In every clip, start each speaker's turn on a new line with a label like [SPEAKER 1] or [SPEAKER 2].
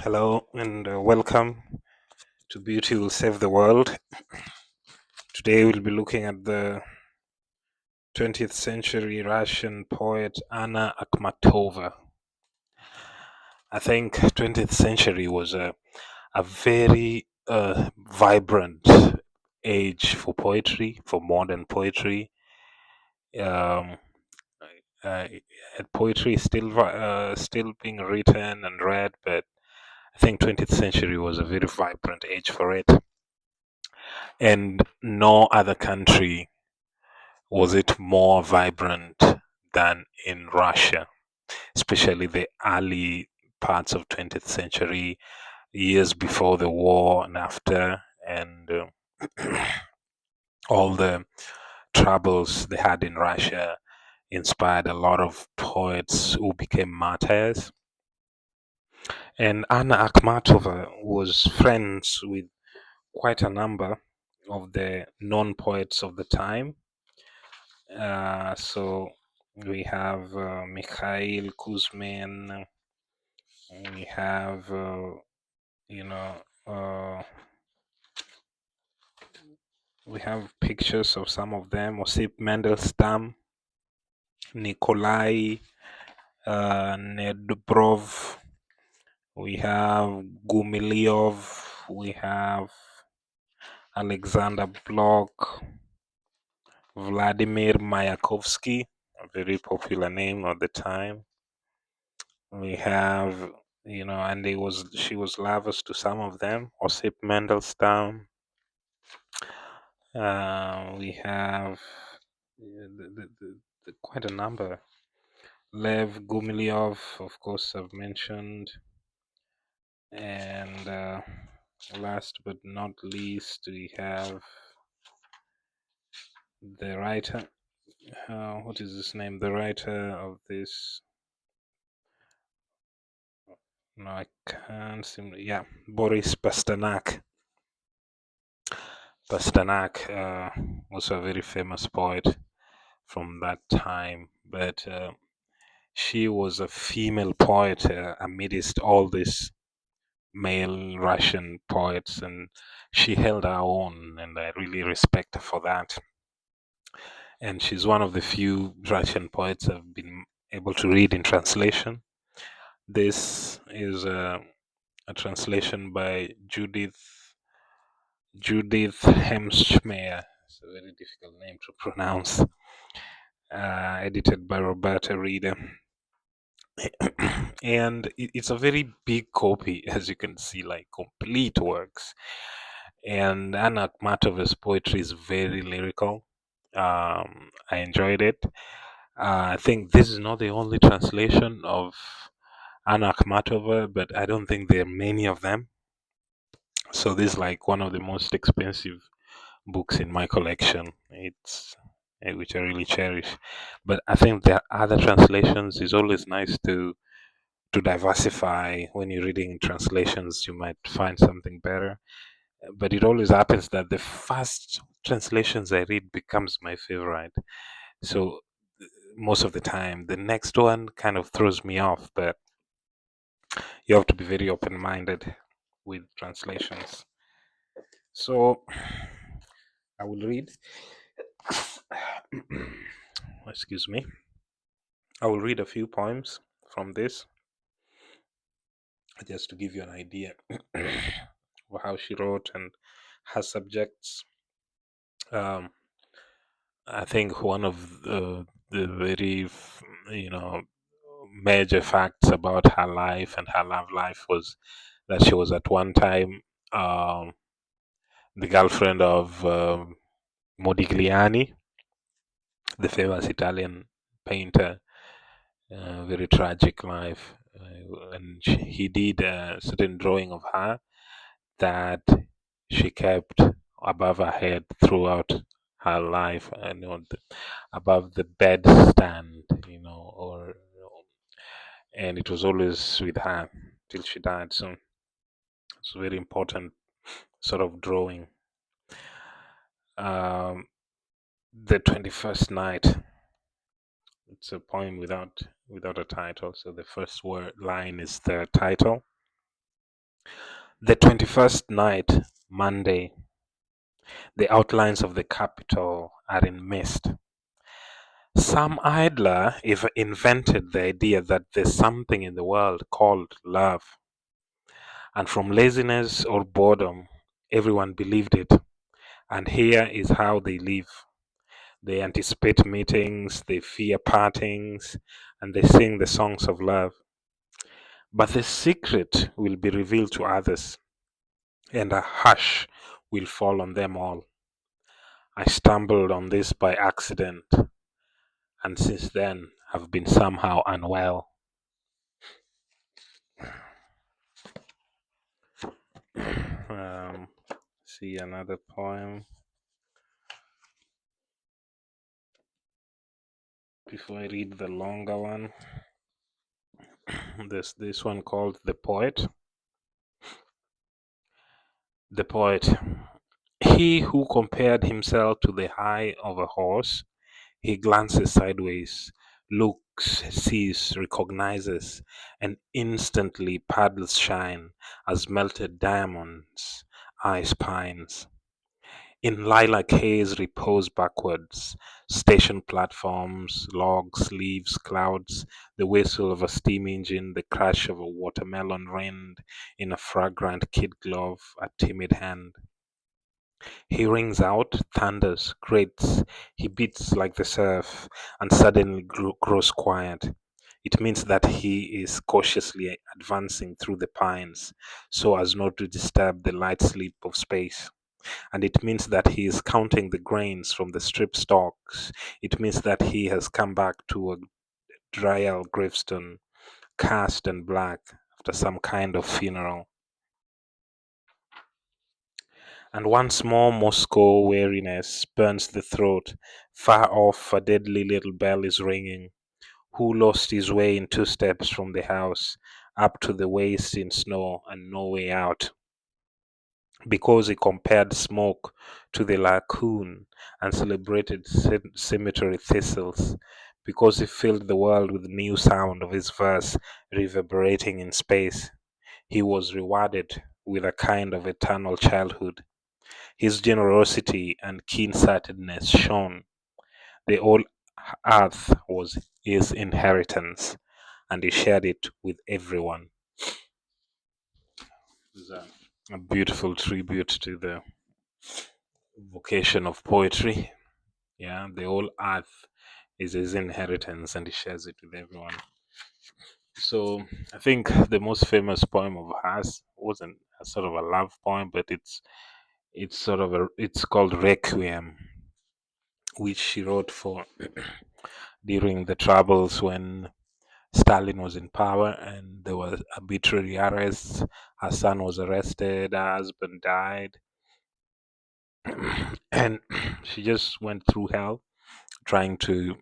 [SPEAKER 1] Hello and welcome to Beauty Will Save the World. Today we'll be looking at the 20th century Russian poet Anna Akhmatova. I think 20th century was a very vibrant age for poetry, for modern poetry. Um, uh, Poetry is still being written and read, but I think 20th century was a very vibrant age for it, and no other country was it more vibrant than in Russia, especially the early parts of 20th century, years before the war and after, and all the troubles they had in Russia inspired a lot of poets who became martyrs. And Anna Akhmatova was friends with quite a number of the known poets of the time. So we have Mikhail Kuzmin, we have, you know, uh, we have pictures of some of them: Osip Mandelstam, Nikolai Nedbrov, we have Gumilyov, we have Alexander Bloch, Vladimir Mayakovsky, a very popular name at the time. We have, and she was lovers to some of them. Osip Mandelstam. We have quite a number. Lev Gumilyov, of course, I've mentioned, and last but not least, we have the writer. What is his name? The writer of this. No, I can't seem. Yeah, Boris Pasternak. Pasternak, also a very famous poet from that time, but she was a female poet amidst all these male Russian poets, and she held her own, and I really respect her for that. And she's one of the few Russian poets I've been able to read in translation. This is a translation by Judith Hemschmeyer. It's a very difficult name to pronounce. Edited by Roberta Reader. And it's a very big copy, as you can see, like complete works. And Anna Akhmatova's poetry is very lyrical. I enjoyed it. I think this is not the only translation of Anna Akhmatova, but I don't think there are many of them. So this is like one of the most expensive books in my collection. It's which I really cherish. But I think there are other translations. It's always nice to diversify. When you're reading translations, you might find something better. But it always happens that the first translations I read becomes my favorite. So most of the time, the next one kind of throws me off. But you have to be very open-minded with translations. So I will read. Excuse me. I will read a few poems from this just to give you an idea of how she wrote and her subjects. Um, I think one of the very, major facts about her life and her love life was that she was at one time um, the girlfriend of Modigliani, the famous Italian painter. Very tragic life. And he did a certain drawing of her that she kept above her head throughout her life, and above the bed stand, or and it was always with her till she died. So it's a very important sort of drawing. Um, the 21st night. It's a poem without a title. So the first word line is the title. The 21st night, Monday, the outlines of the capital are in mist. Some idler invented the idea that there's something in the world called love, and from laziness or boredom, everyone believed it. And here is how they live. They anticipate meetings, they fear partings, and they sing the songs of love. But the secret will be revealed to others, and a hush will fall on them all. I stumbled on this by accident, and since then have been somehow unwell. Um, see another poem before I read the longer one. This one called The Poet. The Poet. He who compared himself to the high of a horse, he glances sideways, looks, sees, recognizes, and instantly paddles shine as melted diamonds, eyes pines. In lilac haze repose backwards, station platforms, logs, leaves, clouds, the whistle of a steam engine, the crash of a watermelon rind in a fragrant kid glove, a timid hand. He rings out, thunders, grates, he beats like the surf, and suddenly grows quiet. It means that he is cautiously advancing through the pines so as not to disturb the light sleep of space. And it means that he is counting the grains from the strip stalks. It means that he has come back to a dry gravestone, cast and black after some kind of funeral. And once more Moscow weariness burns the throat. Far off a deadly little bell is ringing. Who lost his way in 2 steps from the house, up to the waist in snow and no way out, because he compared smoke to the raccoon and celebrated cemetery thistles, because he filled the world with new sound of his verse reverberating in space. He was rewarded with a kind of eternal childhood. His generosity and keen-sightedness shone. The whole earth was his inheritance, and he shared it with everyone. It's a beautiful tribute to the vocation of poetry. Yeah, the whole earth is his inheritance, and he shares it with everyone. So I think the most famous poem of hers wasn't a sort of a love poem, but it's sort of it's called Requiem, which she wrote for during the troubles when Stalin was in power and there was arbitrary arrests. Her son was arrested, her husband died, and she just went through hell trying to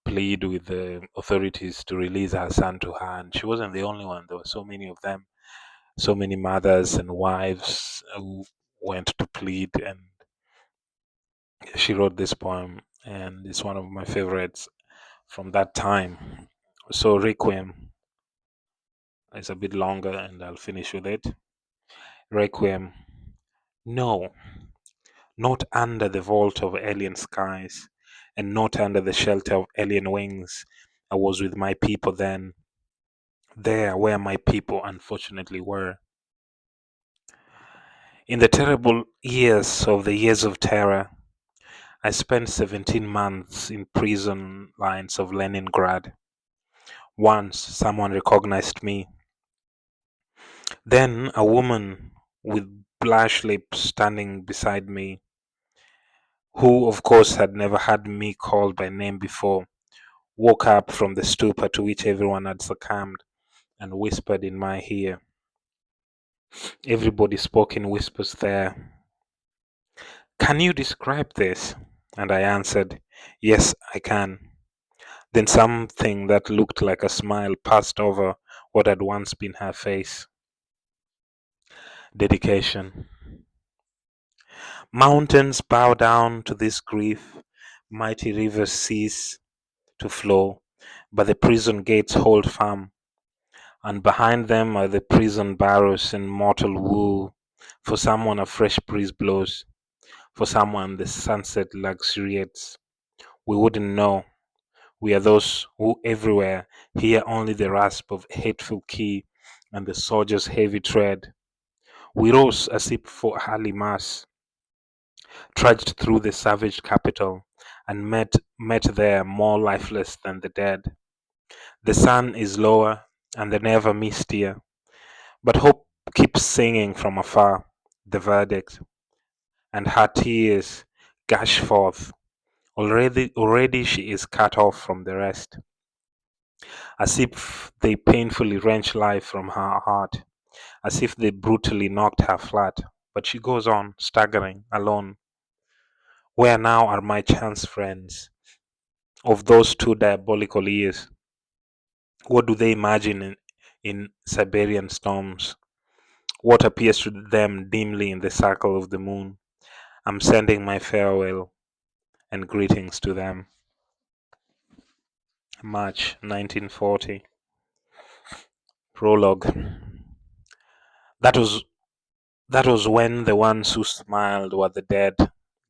[SPEAKER 1] plead with the authorities to release her son to her. And she wasn't the only one, there were so many of them, so many mothers and wives who went to plead. And she wrote this poem, and it's one of my favorites from that time. So, Requiem is a bit longer, and I'll finish with it. Requiem. No, not under the vault of alien skies, and not under the shelter of alien wings. I was with my people then, there where my people unfortunately were. In the terrible years of the years of terror, I spent 17 months in prison lines of Leningrad. Once someone recognized me. Then a woman with blush lips standing beside me, who of course had never had me called by name before, woke up from the stupor to which everyone had succumbed and whispered in my ear. Everybody spoke in whispers there. Can you describe this? And I answered, yes, I can. Then something that looked like a smile passed over what had once been her face. Dedication. Mountains bow down to this grief, mighty rivers cease to flow, but the prison gates hold firm. and behind them are the prison barrows in mortal woe. For someone a fresh breeze blows, for someone the sunset luxuriates. We wouldn't know. We are those who everywhere hear only the rasp of hateful key and the soldier's heavy tread. We rose as if for early mass, trudged through the savage capital, and met there more lifeless than the dead. The sun is lower and the never mistier, but hope keeps singing from afar the verdict, and her tears gush forth. Already she is cut off from the rest, as if they painfully wrench life from her heart, as if they brutally knocked her flat. But she goes on, staggering, alone. Where now are my chance friends of those 2 diabolical years? What do they imagine in Siberian storms? What appears to them dimly in the circle of the moon? I'm sending my farewell and greetings to them. March 1940. Prologue. That was that was when the ones who smiled were the dead,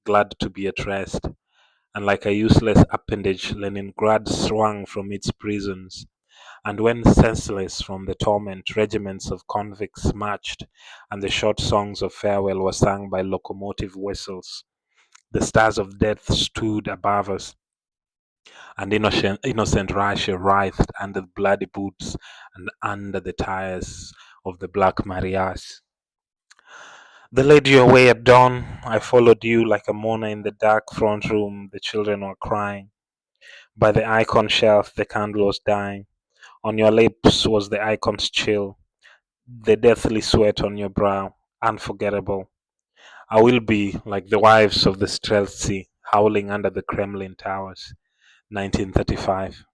[SPEAKER 1] glad to be at rest, and like a useless appendage, Leningrad swung from its prisons. And when senseless from the torment, regiments of convicts marched, and the short songs of farewell were sung by locomotive whistles, the stars of death stood above us, and innocent Russia writhed under the bloody boots and under the tires of the black Marias. They led you away at dawn. I followed you like a mourner in the dark front room. The children were crying. By the icon shelf, the candle was dying. On your lips was the icon's chill, the deathly sweat on your brow, unforgettable. I will be like the wives of the Streltsy howling under the Kremlin towers. 1935.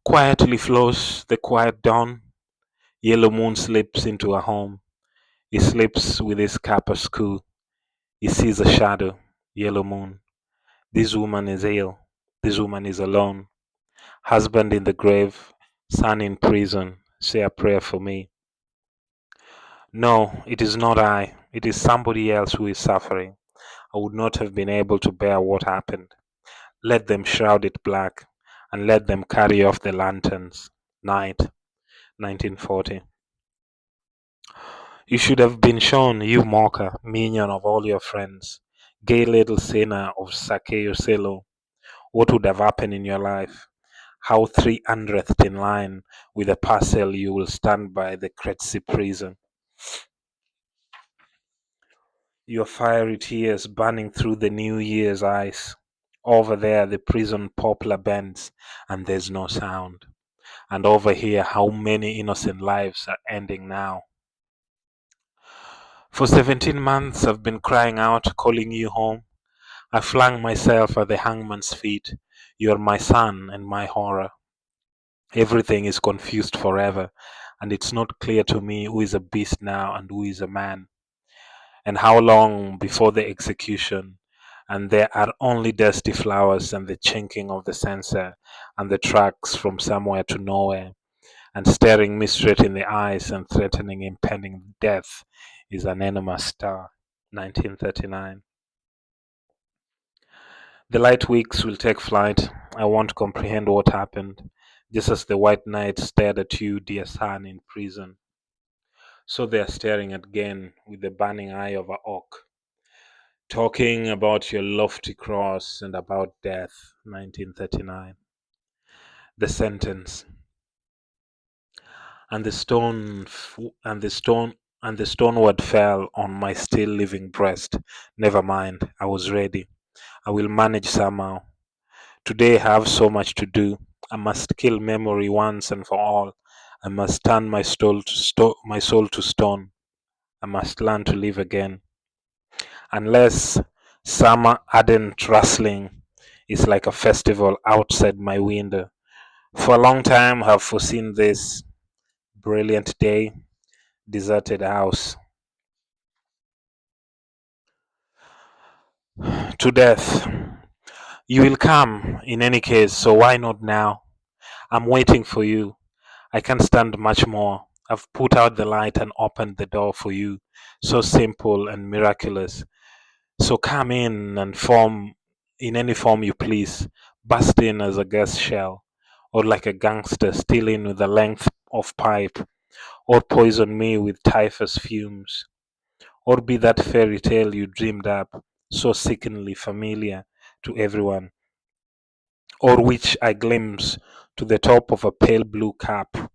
[SPEAKER 1] Quietly flows the quiet dawn. Yellow moon slips into a home. He sleeps with his capuscu. He sees a shadow. Yellow moon. This woman is ill. This woman is alone. Husband in the grave. Son in prison. Say a prayer for me. No, it is not I. It is somebody else who is suffering. I would not have been able to bear what happened. Let them shroud it black, and let them carry off the lanterns. Night, 1940. You should have been shown, you mocker, minion of all your friends, gay little sinner of Sakeo, what would have happened in your life. How 300th in line with a parcel you will stand by the Kretzy prison. Your fiery tears burning through the New Year's eyes. Over there, the prison poplar bends, and there's no sound. And over here, how many innocent lives are ending now? For 17 months, I've been crying out, calling you home. I flung myself at the hangman's feet. You're my sun and my horror. Everything is confused forever, and it's not clear to me who is a beast now and who is a man, and how long before the execution. And there are only dusty flowers and the chinking of the censer and the tracks from somewhere to nowhere. And staring me straight in the eyes and threatening impending death is an enema star. 1939. The light weeks will take flight. I won't comprehend what happened, just as the white night stared at you, dear son, in prison. So they are staring again with the burning eye of a hawk, talking about your lofty cross and about death. 1939. The sentence. And the stone and the stoneward fell on my still living breast. Never mind, I was ready. I will manage somehow. Today I have so much to do. I must kill memory once and for all. I must turn my soul to stone. I must learn to live again. Unless summer ardent rustling is like a festival outside my window. For a long time I have foreseen this brilliant day, deserted house. To death. You will come in any case, so why not now? I'm waiting for you. I can't stand much more. I've put out the light and opened the door for you. So simple and miraculous. So come in and form in any form you please. Bust in as a guest shell, or like a gangster steal in with a length of pipe, or poison me with typhus fumes, or be that fairy tale you dreamed up, so sickeningly familiar to everyone, or which I glimpse to the top of a pale blue cap,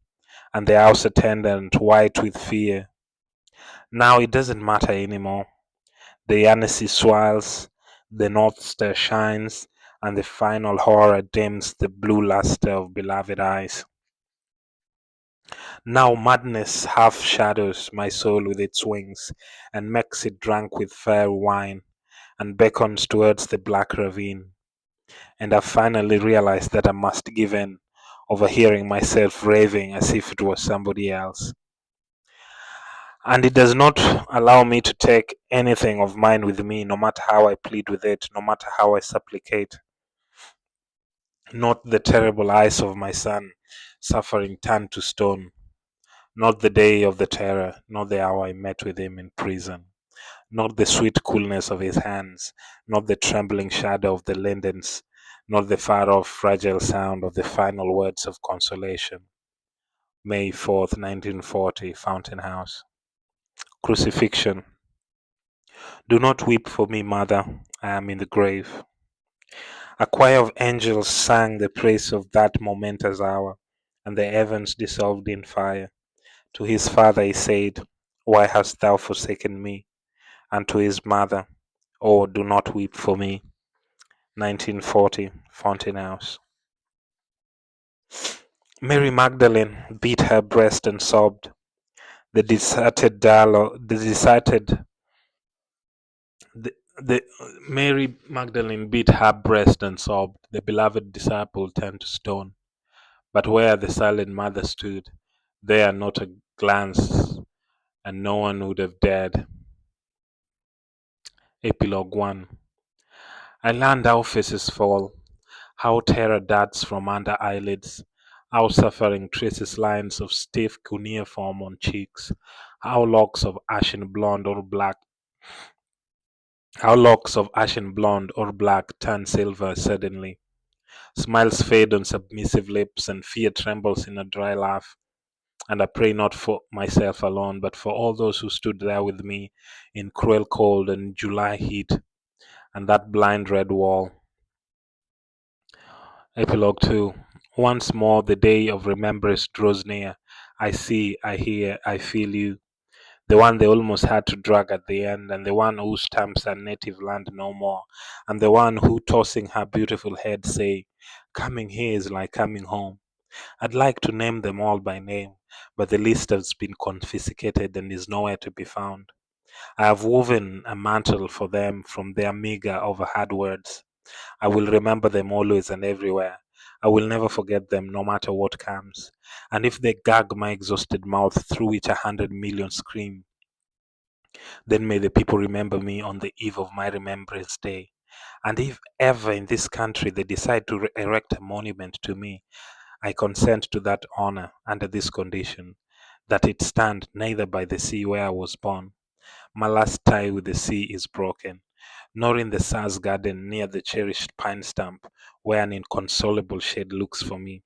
[SPEAKER 1] and the house attendant white with fear. Now it doesn't matter anymore. The Annecy swirls, the North Star shines, and the final horror dims the blue luster of beloved eyes. Now madness half shadows my soul with its wings, and makes it drunk with fair wine, and beckons towards the black ravine. And I finally realized that I must give in, overhearing myself raving as if it was somebody else. And it does not allow me to take anything of mine with me, no matter how I plead with it, no matter how I supplicate. Not the terrible eyes of my son, suffering turned to stone, not the day of the terror, not the hour I met with him in prison, not the sweet coolness of his hands, not the trembling shadow of the lindens, not the far off fragile sound of the final words of consolation. May 4th, 1940, Fountain House. Crucifixion. Do not weep for me, mother, I am in the grave. A choir of angels sang the praise of that momentous hour, and the heavens dissolved in fire. To his father he said, why hast thou forsaken me? And to his mother, oh, do not weep for me. 1940, Fountain House. Mary Magdalene beat her breast and sobbed. The deserted dialogue, the, the Mary Magdalene beat her breast and sobbed. The beloved disciple turned to stone. But where the silent mother stood, there not a glance, and no one would have dared. Epilogue 1. I learned how faces fall, how terror darts from under eyelids, how suffering traces lines of stiff cuneiform on cheeks, how locks of ashen blonde or black, how locks of ashen blonde or black turn silver suddenly. Smiles fade on submissive lips, and fear trembles in a dry laugh. And I pray not for myself alone, but for all those who stood there with me in cruel cold and July heat, and that blind red wall. Epilogue 2. Once more the day of remembrance draws near. I see, I hear, I feel you. The one they almost had to drag at the end, and the one who stamps her native land no more, and the one who, tossing her beautiful head, say, coming here is like coming home. I'd like to name them all by name, but the list has been confiscated and is nowhere to be found. I have woven a mantle for them from their meager, overheard words. I will remember them always and everywhere. I will never forget them, no matter what comes. And if they gag my exhausted mouth through which 100 million scream, then may the people remember me on the eve of my remembrance day. And if ever in this country they decide to erect a monument to me, I consent to that honor under this condition, that it stand neither by the sea where I was born. My last tie with the sea is broken, nor in the Sars garden near the cherished pine stump, where an inconsolable shade looks for me,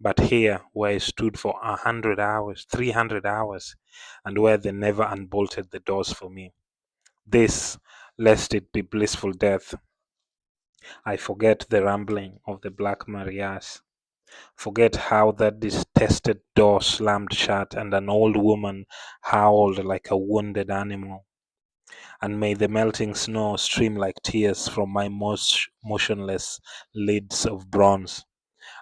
[SPEAKER 1] but here where I stood for 100 hours, 300 hours, and where they never unbolted the doors for me. This, lest it be blissful death, I forget the rambling of the Black Marias. Forget how that detested door slammed shut and an old woman howled like a wounded animal. And may the melting snow stream like tears from my most motionless lids of bronze,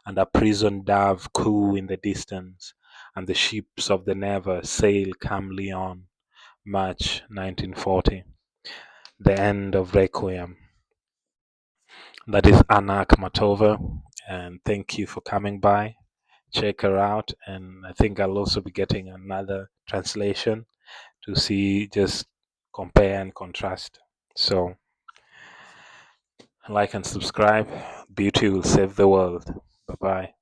[SPEAKER 1] and a prison dove coo in the distance, and the ships of the Never sail calmly on. March 1940. The end of Requiem. That is AKHMATOVA, and thank you for coming by. Check her out, and I think I'll also be getting another translation to see, just compare and contrast. So like and subscribe. Beauty will save the world. Bye bye.